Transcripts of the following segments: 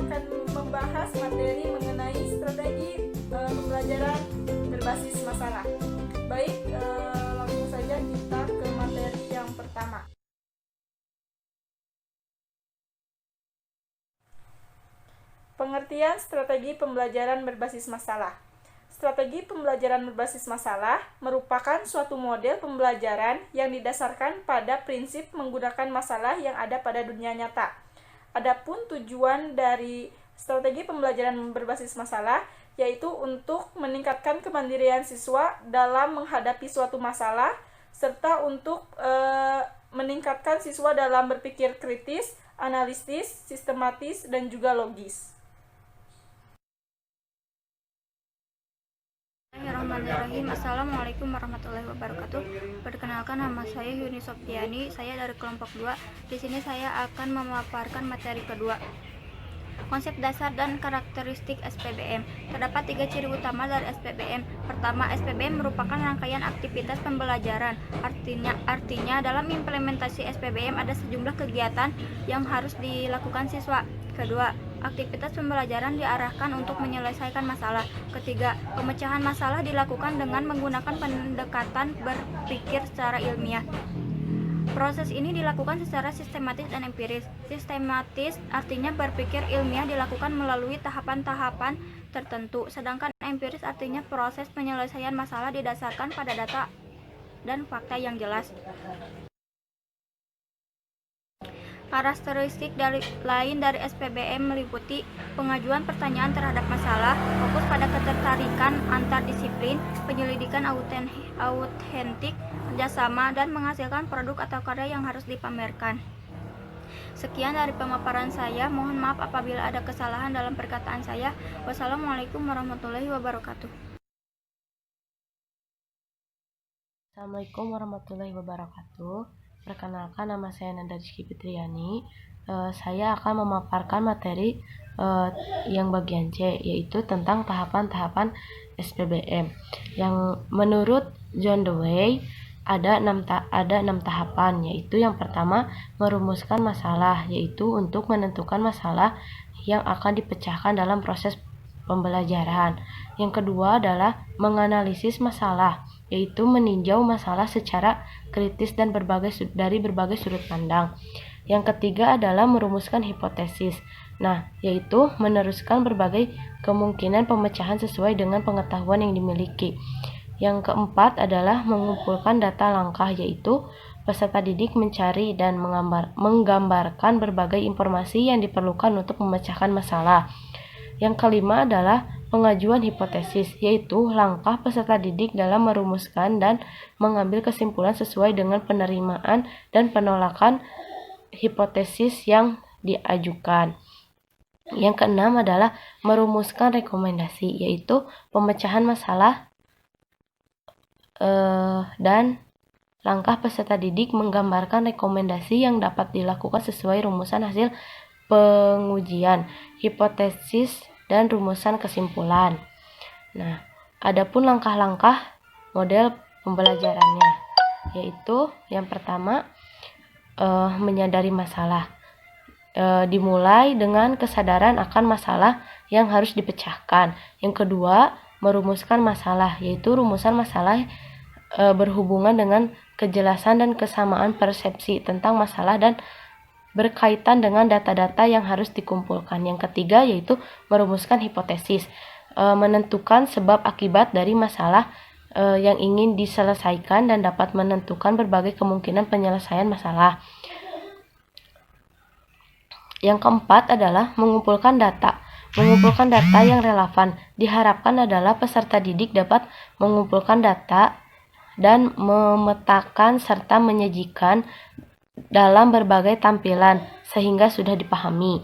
akan membahas materi mengenai strategi pembelajaran berbasis masalah. Baik, langsung saja kita ke materi yang pertama. Pengertian strategi pembelajaran berbasis masalah. Strategi pembelajaran berbasis masalah merupakan suatu model pembelajaran yang didasarkan pada prinsip menggunakan masalah yang ada pada dunia nyata. Adapun tujuan dari strategi pembelajaran berbasis masalah yaitu untuk meningkatkan kemandirian siswa dalam menghadapi suatu masalah serta untuk meningkatkan siswa dalam berpikir kritis, analitis, sistematis, dan juga logis. Bismillahirrahmanirrahim. Assalamualaikum warahmatullahi wabarakatuh. Perkenalkan, nama saya Yuni Soptiani. Saya dari kelompok 2. Di sini saya akan memaparkan materi kedua. Konsep dasar dan karakteristik SPBM. Terdapat 3 ciri utama dari SPBM. Pertama, SPBM merupakan rangkaian aktivitas pembelajaran. Artinya dalam implementasi SPBM ada sejumlah kegiatan yang harus dilakukan siswa. Kedua, aktivitas pembelajaran diarahkan untuk menyelesaikan masalah. Ketiga, pemecahan masalah dilakukan dengan menggunakan pendekatan berpikir secara ilmiah. Proses ini dilakukan secara sistematis dan empiris. Sistematis artinya berpikir ilmiah dilakukan melalui tahapan-tahapan tertentu, sedangkan empiris artinya proses penyelesaian masalah didasarkan pada data dan fakta yang jelas. Karakteristik lain dari SPBM meliputi pengajuan pertanyaan terhadap masalah, fokus pada ketertarikan antar disiplin, penyelidikan autentik, kerjasama, dan menghasilkan produk atau karya yang harus dipamerkan. Sekian dari pemaparan saya. Mohon maaf apabila ada kesalahan dalam perkataan saya. Wassalamualaikum warahmatullahi wabarakatuh. Assalamualaikum warahmatullahi wabarakatuh. Perkenalkan, nama saya Nanda Rizky Fitriani. Saya akan memaparkan materi yang bagian C, yaitu tentang tahapan-tahapan SPBM. Yang menurut John Dewey ada 6 tahapan, yaitu yang pertama merumuskan masalah, yaitu untuk menentukan masalah yang akan dipecahkan dalam proses pembelajaran. Yang kedua adalah menganalisis masalah, yaitu meninjau masalah secara kritis dan dari berbagai sudut pandang. Yang ketiga adalah merumuskan hipotesis, yaitu meneruskan berbagai kemungkinan pemecahan sesuai dengan pengetahuan yang dimiliki. Yang keempat adalah mengumpulkan data langkah, yaitu peserta didik mencari dan menggambarkan berbagai informasi yang diperlukan untuk memecahkan masalah. Yang kelima adalah pengajuan hipotesis, yaitu langkah peserta didik dalam merumuskan dan mengambil kesimpulan sesuai dengan penerimaan dan penolakan hipotesis yang diajukan. Yang keenam adalah merumuskan rekomendasi, yaitu pemecahan masalah dan langkah peserta didik menggambarkan rekomendasi yang dapat dilakukan sesuai rumusan hasil pengujian, hipotesis, dan rumusan kesimpulan. Adapun langkah-langkah model pembelajarannya, yaitu yang pertama menyadari masalah. Dimulai dengan kesadaran akan masalah yang harus dipecahkan. Yang kedua, merumuskan masalah, yaitu rumusan masalah berhubungan dengan kejelasan dan kesamaan persepsi tentang masalah dan berkaitan dengan data-data yang harus dikumpulkan. Yang ketiga yaitu merumuskan hipotesis, menentukan sebab akibat dari masalah yang ingin diselesaikan dan dapat menentukan berbagai kemungkinan penyelesaian masalah. Yang keempat adalah mengumpulkan data. Mengumpulkan data yang relevan diharapkan adalah peserta didik dapat mengumpulkan data dan memetakan serta menyajikan dalam berbagai tampilan sehingga sudah dipahami.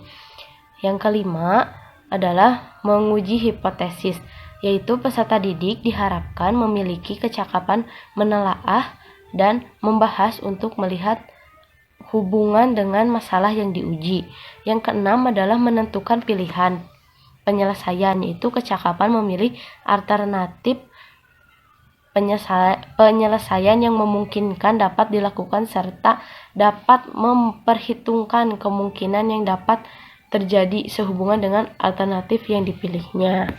Yang kelima adalah menguji hipotesis, yaitu peserta didik diharapkan memiliki kecakapan menelaah dan membahas untuk melihat hubungan dengan masalah yang diuji. Yang keenam adalah menentukan pilihan penyelesaian, yaitu kecakapan memilih alternatif penyelesaian yang memungkinkan dapat dilakukan serta dapat memperhitungkan kemungkinan yang dapat terjadi sehubungan dengan alternatif yang dipilihnya.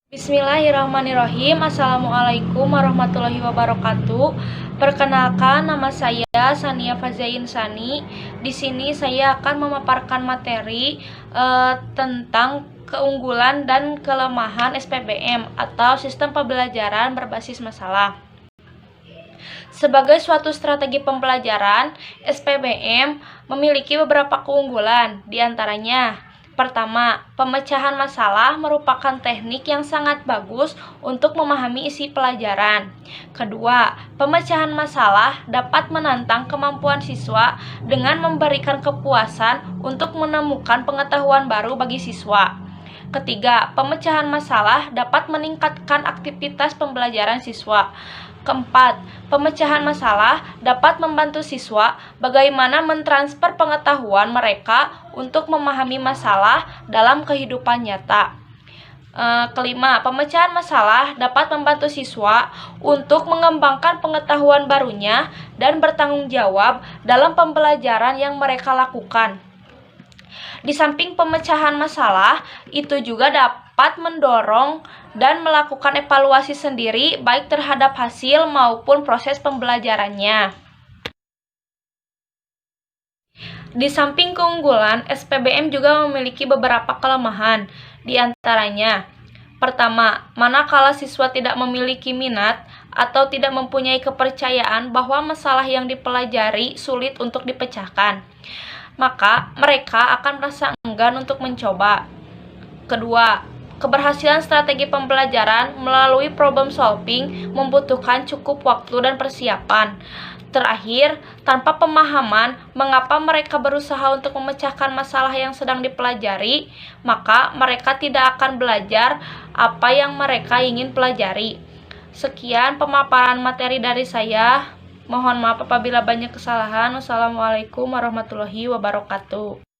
Bismillahirrahmanirrahim. Assalamualaikum warahmatullahi wabarakatuh. Perkenalkan, nama saya Sania Fazain Sani. Di sini saya akan memaparkan materi tentang keunggulan dan kelemahan SPBM atau Sistem Pembelajaran Berbasis Masalah. Sebagai suatu strategi pembelajaran, SPBM memiliki beberapa keunggulan, di antaranya: pertama, pemecahan masalah merupakan teknik yang sangat bagus untuk memahami isi pelajaran. Kedua, pemecahan masalah dapat menantang kemampuan siswa dengan memberikan kepuasan untuk menemukan pengetahuan baru bagi siswa. Ketiga, pemecahan masalah dapat meningkatkan aktivitas pembelajaran siswa. Keempat, pemecahan masalah dapat membantu siswa bagaimana mentransfer pengetahuan mereka untuk memahami masalah dalam kehidupan nyata. Kelima, pemecahan masalah dapat membantu siswa untuk mengembangkan pengetahuan barunya dan bertanggung jawab dalam pembelajaran yang mereka lakukan. Di samping pemecahan masalah, itu juga dapat mendorong dan melakukan evaluasi sendiri baik terhadap hasil maupun proses pembelajarannya. Di samping keunggulan, SPBM juga memiliki beberapa kelemahan. Di antaranya, pertama, manakala siswa tidak memiliki minat atau tidak mempunyai kepercayaan bahwa masalah yang dipelajari sulit untuk dipecahkan, maka mereka akan merasa enggan untuk mencoba. Kedua, keberhasilan strategi pembelajaran melalui problem solving membutuhkan cukup waktu dan persiapan. Terakhir, tanpa pemahaman mengapa mereka berusaha untuk memecahkan masalah yang sedang dipelajari, maka mereka tidak akan belajar apa yang mereka ingin pelajari. Sekian pemaparan materi dari saya. Mohon maaf apabila banyak kesalahan. Wassalamualaikum warahmatullahi wabarakatuh.